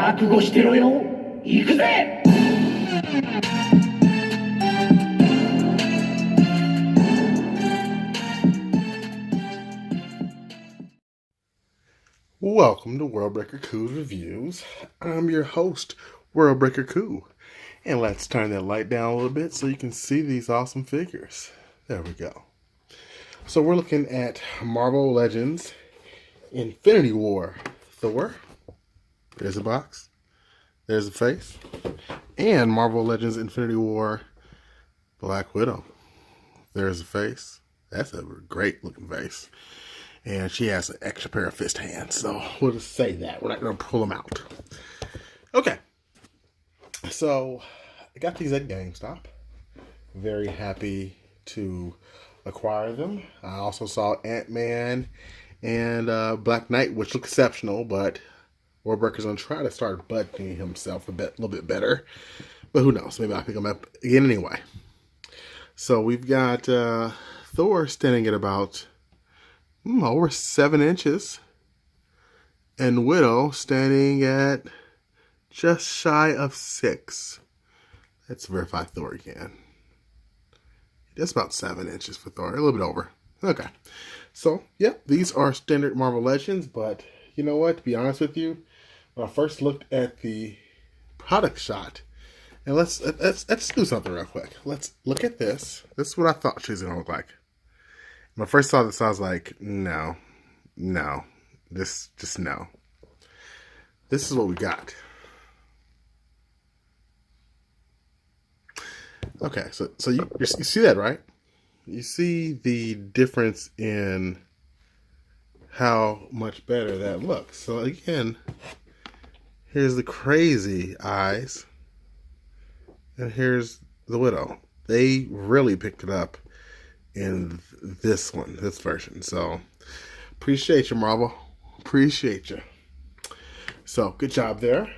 覚悟してろよ。行くぜ。Welcome to Worldbreaker Coo's Reviews. I'm your host, Worldbreaker Coo. And let's turn that light down a little bit so you can see these awesome figures. There we go. So we're looking at Marvel Legends Infinity War Thor. There's a box. There's a face. And Marvel Legends Infinity War Black Widow. There's a face. That's a great looking face. And she has an extra pair of fist hands. So we'll just say that. We're not going to pull them out. Okay. So I got these at GameStop. Very happy to acquire them. I also saw Ant-Man and Black Knight, which look exceptional, but Warburker's going to try to start budgeting himself a little bit better. But who knows? Maybe I'll pick them up again anyway. So we've got Thor standing at about over 7 inches. And Widow standing at just shy of 6. Let's verify Thor again. That's about 7 inches for Thor. A little bit over. Okay. So, yeah, these are standard Marvel Legends. But you know what? To be honest with you, when I first looked at the product shot, and let's do something real quick. Let's look at this. This is what I thought she was going to look like. When I first saw this, I was like, no. Just no. This is what we got. Okay, so you see that, right? You see the difference in how much better that looks. So again, here's the crazy eyes, and here's the Widow. They really picked it up in this version. So appreciate you, Marvel. Appreciate you. So good job there.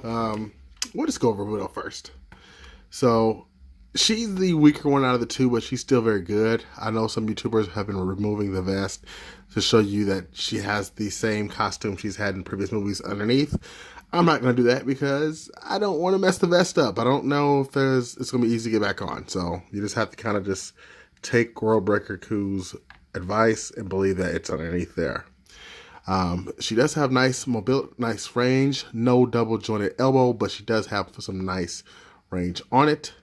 We'll just go over Widow first. So she's the weaker one out of the two, but she's still very good. I know some YouTubers have been removing the vest to show you that she has the same costume she's had in previous movies underneath. I'm not going to do that because I don't want to mess the vest up. I don't know if it's going to be easy to get back on. So you just have to kind of just take Worldbreaker Coo's advice and believe that it's underneath there. She does have nice mobility, nice range, no double jointed elbow, but she does have some nice range on it.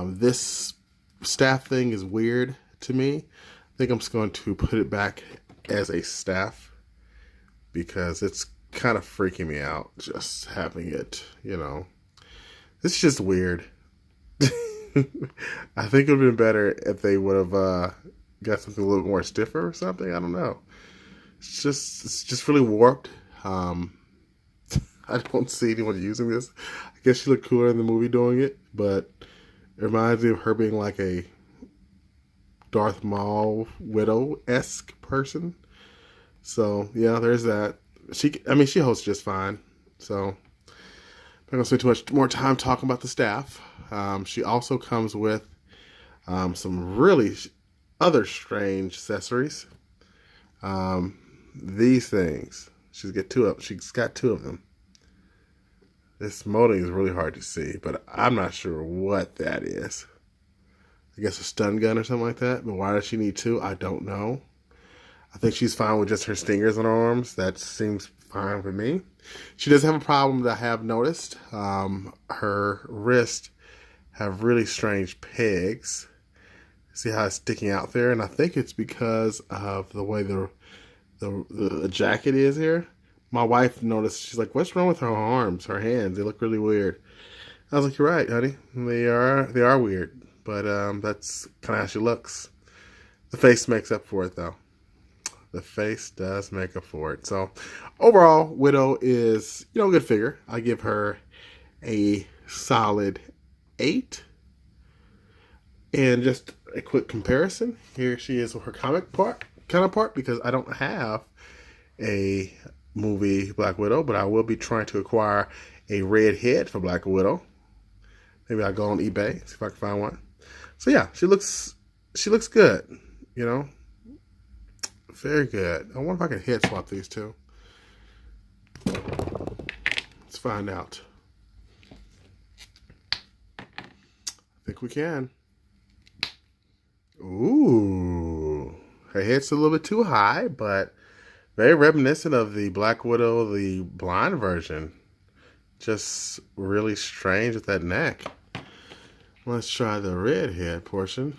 This staff thing is weird to me. I think I'm just going to put it back as a staff because it's kind of freaking me out just having it, It's just weird. I think it would have been better if they would have got something a little more stiffer or something. I don't know. It's just really warped. I don't see anyone using this. I guess she looked cooler in the movie doing it, but it reminds me of her being like a Darth Maul Widow-esque person. So yeah, there's that. She hosts just fine. So I'm not gonna spend too much more time talking about the staff. She also comes with some really other strange accessories. These things. She's got two of them. This molding is really hard to see, but I'm not sure what that is. I guess a stun gun or something like that. But why does she need two? I don't know. I think she's fine with just her stingers on her arms. That seems fine for me. She does have a problem that I have noticed. Her wrists have really strange pegs. See how it's sticking out there? And I think it's because of the way the jacket is here. My wife noticed. She's like, "What's wrong with her arms, her hands? They look really weird." I was like, "You're right, honey. They are weird, but that's kind of how she looks." The face makes up for it, though. The face does make up for it. So overall, Widow is a good figure. I give her a solid 8. And just a quick comparison. Here she is with her comic counterpart because I don't have a movie Black Widow, but I will be trying to acquire a red head for Black Widow. Maybe I'll go on eBay, see if I can find one. So yeah, she looks good, Very good. I wonder if I can head swap these two. Let's Let's find out. I think we can. Ooh. Her head's a little bit too high, but very reminiscent of the Black Widow, the blonde version. Just really strange with that neck. Let's try the red head portion.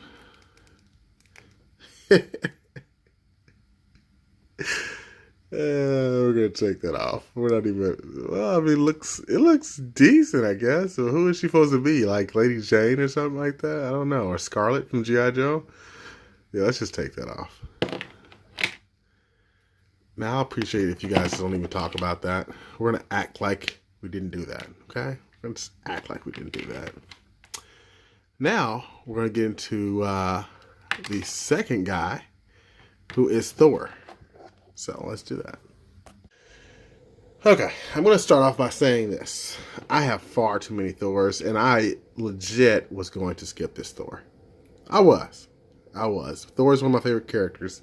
We're gonna take that off. We're not even. Well, I mean, it looks decent, I guess. So who is she supposed to be? Like Lady Jane or something like that? I don't know. Or Scarlet from G.I. Joe? Yeah, let's just take that off. Now, I'll appreciate it if you guys don't even talk about that. We're gonna act like we didn't do that. Okay? We're gonna just act like we didn't do that. Now we're gonna get into the second guy, who is Thor. So let's do that. Okay, I'm going to start off by saying this. I have far too many Thors, and I legit was going to skip this Thor. I was. Thor is one of my favorite characters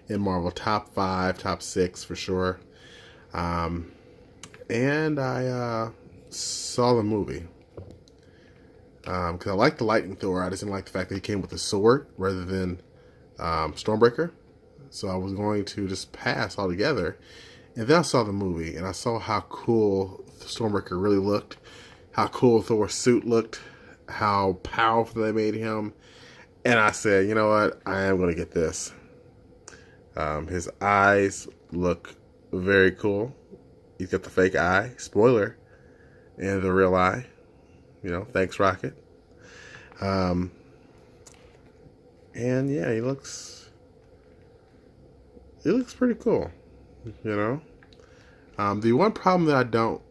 in Marvel. Top 5, top 6 for sure. And I saw the movie. Because I like the Lightning Thor. I just didn't like the fact that he came with a sword rather than Stormbreaker. So I was going to just pass altogether. And then I saw the movie, and I saw how cool Stormbreaker really looked, how cool Thor's suit looked, how powerful they made him. And I said, you know what? I am going to get this. His eyes look very cool. He's got the fake eye, spoiler, and the real eye. You know, thanks, Rocket. And yeah, he looks pretty cool, you know. The one problem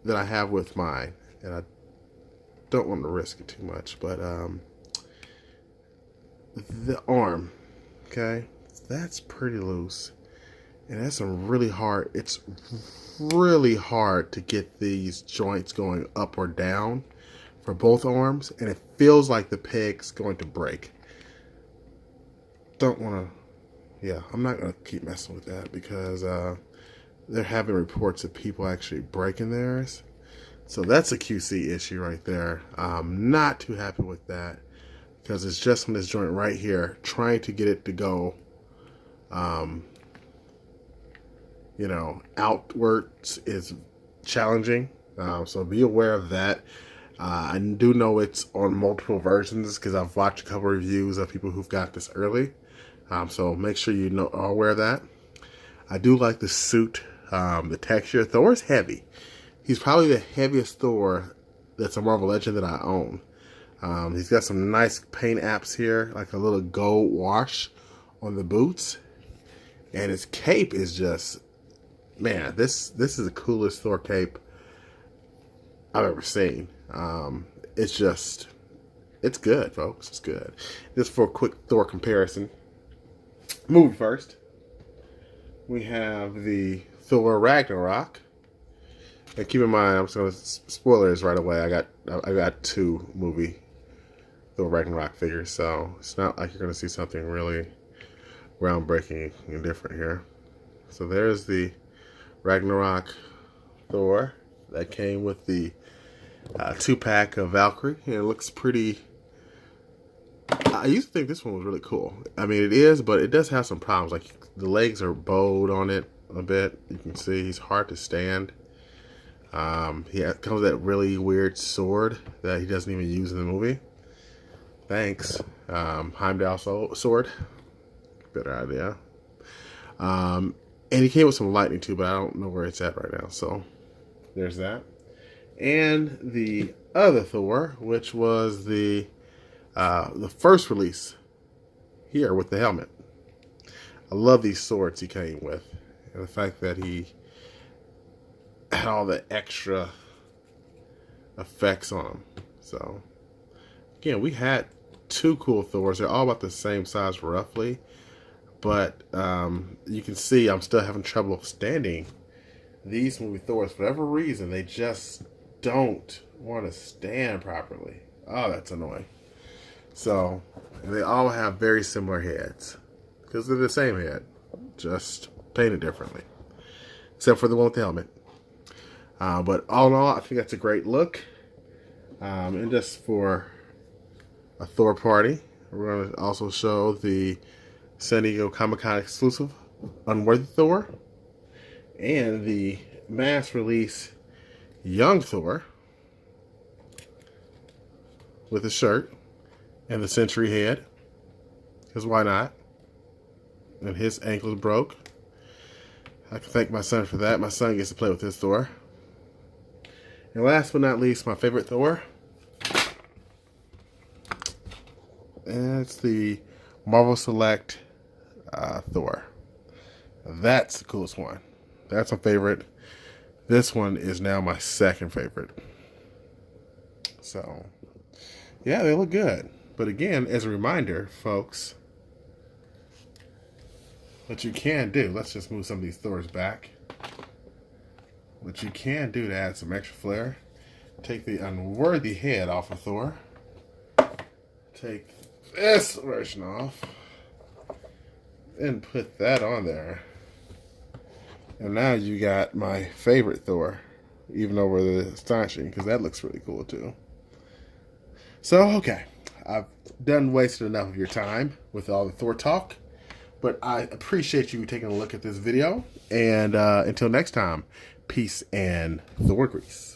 that I have with mine, and I don't want to risk it too much, but the arm, okay, that's pretty loose, and that's really hard. It's really hard to get these joints going up or down for both arms, and it feels like the peg's going to break. Don't want to. Yeah, I'm not going to keep messing with that because they're having reports of people actually breaking theirs. So that's a QC issue right there. I'm not too happy with that because it's just on this joint right here, trying to get it to go, you know, outwards is challenging. So be aware of that. I do know it's on multiple versions because I've watched a couple reviews of people who've got this early. So make sure you are aware of that. I do like the suit, the texture. Thor's heavy. He's probably the heaviest Thor that's a Marvel Legend that I own. He's got some nice paint apps here, like a little gold wash on the boots. And his cape is just, man, this is the coolest Thor cape I've ever seen. It's good, folks. It's good. Just for a quick Thor comparison. Movie first. We have the Thor Ragnarok. And keep in mind, I'm just going to spoilers right away. I got 2 movie Thor Ragnarok figures, so it's not like you're going to see something really groundbreaking and different here. So there's the Ragnarok Thor that came with the 2-pack of Valkyrie, and it looks pretty. I used to think this one was really cool. I mean, it is, but it does have some problems. Like, the legs are bowed on it a bit. You can see he's hard to stand. He comes with that really weird sword that he doesn't even use in the movie. Thanks. Heimdall sword. Better idea. And he came with some lightning too, but I don't know where it's at right now. So, there's that. And the other Thor, which was the first release here with the helmet. I love these swords he came with, and the fact that he had all the extra effects on them. So again, we had 2 cool Thors. They're all about the same size roughly, but you can see I'm still having trouble standing these movie Thors. For whatever reason, they just don't want to stand properly. Oh, that's annoying. So, and they all have very similar heads because they're the same head, just painted differently, except for the one with the helmet. But all in all, I think that's a great look. And just for a Thor party, we're going to also show the San Diego Comic-Con exclusive Unworthy Thor and the mass release Young Thor with a shirt and the Sentry head, because why not? And his ankles broke. I can thank my son for that. My son gets to play with his Thor. And last but not least, my favorite Thor. And it's the Marvel Select Thor. That's the coolest one. That's my favorite. This one is now my second favorite. So, yeah, they look good. But again, as a reminder, folks, what you can do, let's just move some of these Thors back. What you can do to add some extra flair, take the unworthy head off of Thor. Take this version off. And put that on there. And now you got my favorite Thor, even over the Astonishing, because that looks really cool too. So, okay, I've done wasted enough of your time with all the Thor talk, but I appreciate you taking a look at this video. And until next time, peace and Thor grease.